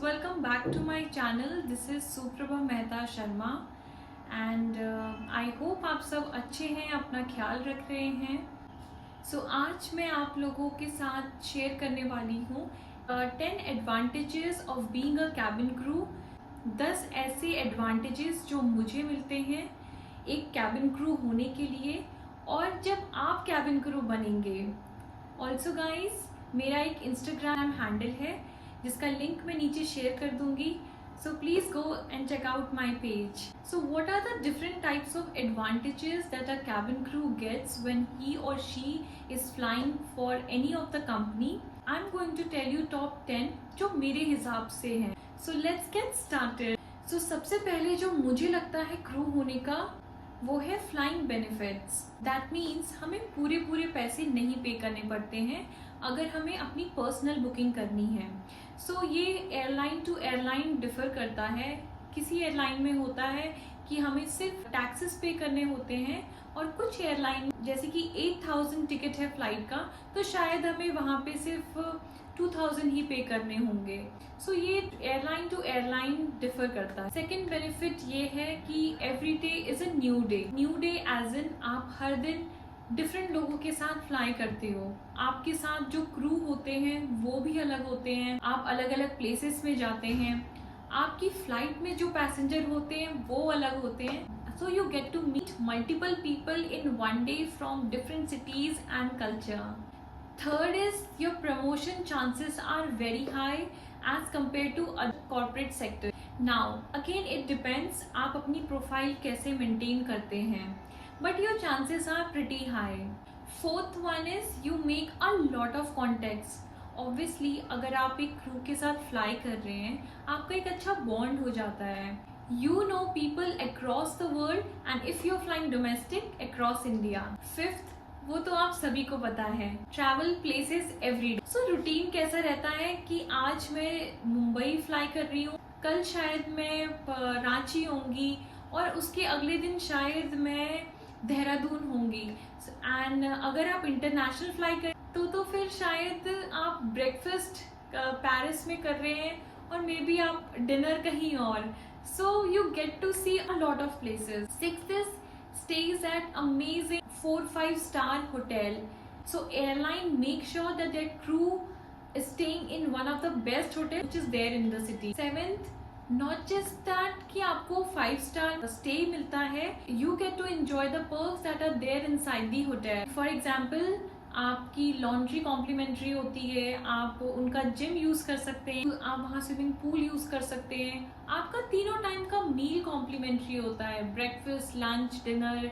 welcome back to my channel. This is Suprabha Mehta Sharma and I hope आप सब अच्छे हैं, अपना ख्याल रख रहे हैं. आज मैं आप लोगों के साथ शेयर करने वाली हूँ 10 advantages of being a cabin crew. 10 ऐसे एडवांटेजेस जो मुझे मिलते हैं एक कैबिन क्रू होने के लिए और जब आप कैबिन क्रू बनेंगे. ऑल्सो गाइज, मेरा एक इंस्टाग्राम हैंडल है जिसका लिंक मैं नीचे शेयर कर दूंगी. So please go and check out my page. So what are the different types of advantages that a cabin crew gets when he or she is flying for any of the company. I am going to tell you top 10 जो मेरे हिसाब से हैं. So let's get started. So सबसे पहले जो मुझे लगता है क्रू होने का वो है फ्लाइंग बेनिफिट्स. दैट मीन्स हमें पूरे पैसे नहीं पे करने पड़ते हैं अगर हमें अपनी पर्सनल बुकिंग करनी है. ये एयरलाइन टू एयरलाइन डिफर करता है. किसी एयरलाइन में होता है कि हमें सिर्फ टैक्सेस पे करने होते हैं और कुछ एयरलाइन जैसे कि 8,000 टिकट है फ्लाइट का तो शायद हमें वहाँ पे सिर्फ 2,000 ही पे करने होंगे. ये एयरलाइन टू एयरलाइन डिफर करता है. सेकेंड बेनिफिट ये है कि every day is a new day. New day as in आप हर दिन डिफरेंट लोगों के साथ फ्लाई करते हो. आपके साथ जो क्रू होते हैं वो भी अलग होते हैं. आप अलग अलग प्लेसेस में जाते हैं. आपकी फ्लाइट में जो पैसेंजर होते हैं वो अलग होते हैं. So you get to meet multiple people in one day from different cities and culture. Third is your promotion chances are very high as compared to other corporate sector. Now again it depends आप अपनी profile कैसे maintain करते हैं, but your chances are pretty high. Fourth one is you make a lot of contacts. Obviously अगर आप एक crew के साथ फ्लाई कर रहे हैं आपका एक अच्छा बॉन्ड हो जाता है. You know people across the world and if you're flying domestic across India. Fifth, वो तो आप सभी को पता है, travel places every day. So routine कैसा रहता है कि आज मैं मुंबई फ्लाई कर रही हूँ, कल शायद मैं रांची होंगी और उसके अगले दिन शायद मैं देहरादून होंगी. एंड अगर आप इंटरनेशनल फ्लाई कर तो फिर शायद आप ब्रेकफास्ट पेरिस में कर रहे हैं और मे बी आप डिनर कहीं और. So you get to see a lot of places. Sixth is stays at amazing 4-5 star hotel. So airline make sure that their crew is staying in one of the best hotels which is there in the city. Seventh, not just that कि आपको 5-star stay मिलता है, you get to enjoy the perks that are there inside the hotel. For example, आपकी laundry complementary होती है, आप उनका gym use कर सकते हैं, आप वहाँ स्विमिंग पूल यूज कर सकते हैं. आपका तीनों टाइम का मील कॉम्प्लीमेंट्री होता है, ब्रेकफास्ट, लंच, डिनर.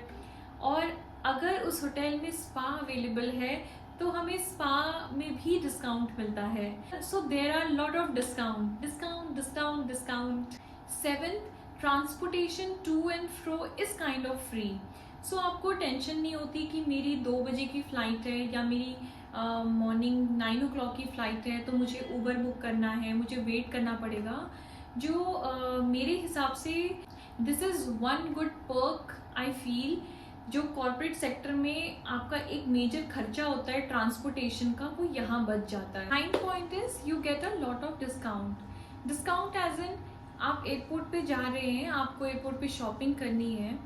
और अगर उस होटल में स्पा अवेलेबल है तो हमें स्पा में भी डिस्काउंट मिलता है. So there are lot of discount discount discount discount. Seventh, transportation to and fro is kind of free. आपको टेंशन नहीं होती कि मेरी 2 बजे की फ़्लाइट है या मेरी मॉर्निंग 9 o'clock की फ़्लाइट है तो मुझे ऊबर बुक करना है, मुझे वेट करना पड़ेगा. जो मेरे हिसाब से this is one good perk I feel. जो कॉर्पोरेट सेक्टर में आपका एक मेजर खर्चा होता है ट्रांसपोर्टेशन का वो यहाँ बच जाता है. 9th point is you get a lot of discount. Discount as in आप एयरपोर्ट पे जा रहे हैं, आपको एयरपोर्ट पे शॉपिंग करनी है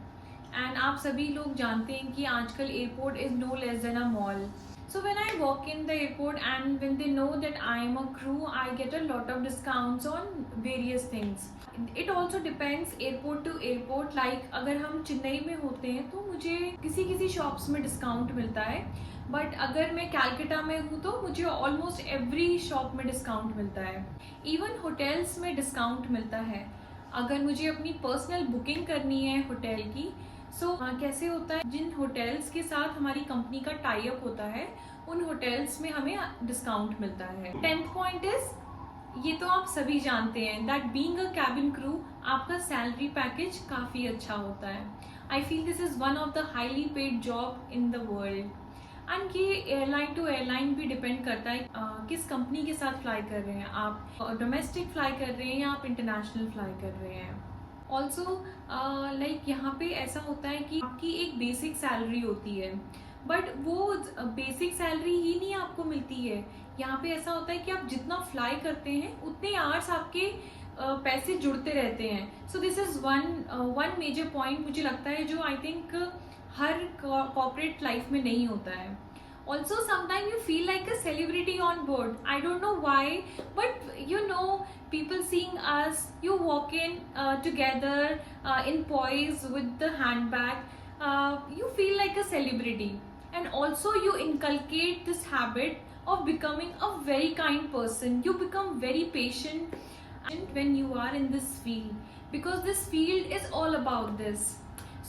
एंड आप सभी लोग जानते हैं कि आजकल airport is no less than a mall. So when I walk in the airport and when they know that I am a crew, I get a lot of discounts on various things. It also depends airport to airport. Like अगर हम चेन्नई में होते हैं तो मुझे किसी shops में discount मिलता है, बट अगर मैं कैलकाटा में हूँ तो मुझे ऑलमोस्ट एवरी शॉप में डिस्काउंट मिलता है. इवन होटल्स में डिस्काउंट मिलता है अगर मुझे अपनी पर्सनल बुकिंग करनी है होटल की. कैसे होता है, जिन होटल्स के साथ हमारी कंपनी का टाई अप होता है उन होटल्स में हमें डिस्काउंट मिलता है. 10th पॉइंट इज ये तो आप सभी जानते हैं that being a cabin crew आपका सैलरी पैकेज काफ़ी अच्छा होता है. I feel this is one of the highly paid job in the world. And ये एयरलाइन टू एयरलाइन भी डिपेंड करता है किस कंपनी के साथ फ्लाई कर रहे हैं. आप डोमेस्टिक फ्लाई कर रहे हैं या आप इंटरनेशनल फ्लाई कर रहे हैं. ऑल्सो लाइक यहाँ पे ऐसा होता है कि आपकी एक बेसिक सैलरी होती है, बट वो बेसिक सैलरी ही नहीं आपको मिलती है. यहाँ पे ऐसा होता है कि आप जितना फ्लाई करते हैं उतने आवर्स आपके पैसे जुड़ते रहते हैं. So this is one major point मुझे लगता है जो आई थिंक हर कॉर्पोरेट लाइफ में नहीं होता है. Also, sometimes you feel like a celebrity on board. I don't know why, but people seeing us, you walk in together in poise with the handbag, you feel like a celebrity. And also, you inculcate this habit of becoming a very kind person. You become very patient when you are in this field, because this field is all about this.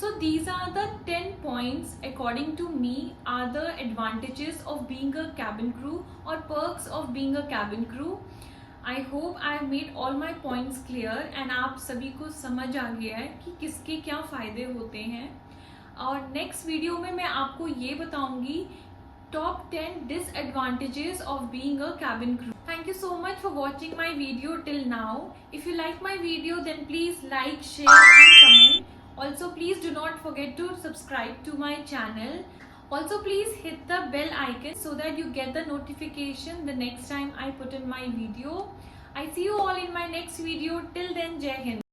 So these are the 10 points according to me are the advantages of being a cabin crew or perks of being a cabin crew. I hope I have made all my points clear and आप सभी को समझ आ गया है कि किसके क्या फ़ायदे होते हैं. और नेक्स्ट वीडियो में मैं आपको ये बताऊंगी top 10 disadvantages of being a cabin crew. Thank you so much for watching my video till now. If you like my video, then please like, share and comment. Also, please do not forget to subscribe to my channel. Also, please hit the bell icon so that you get the notification the next time I put in my video. I see you all in my next video. Till then, Jai Hind.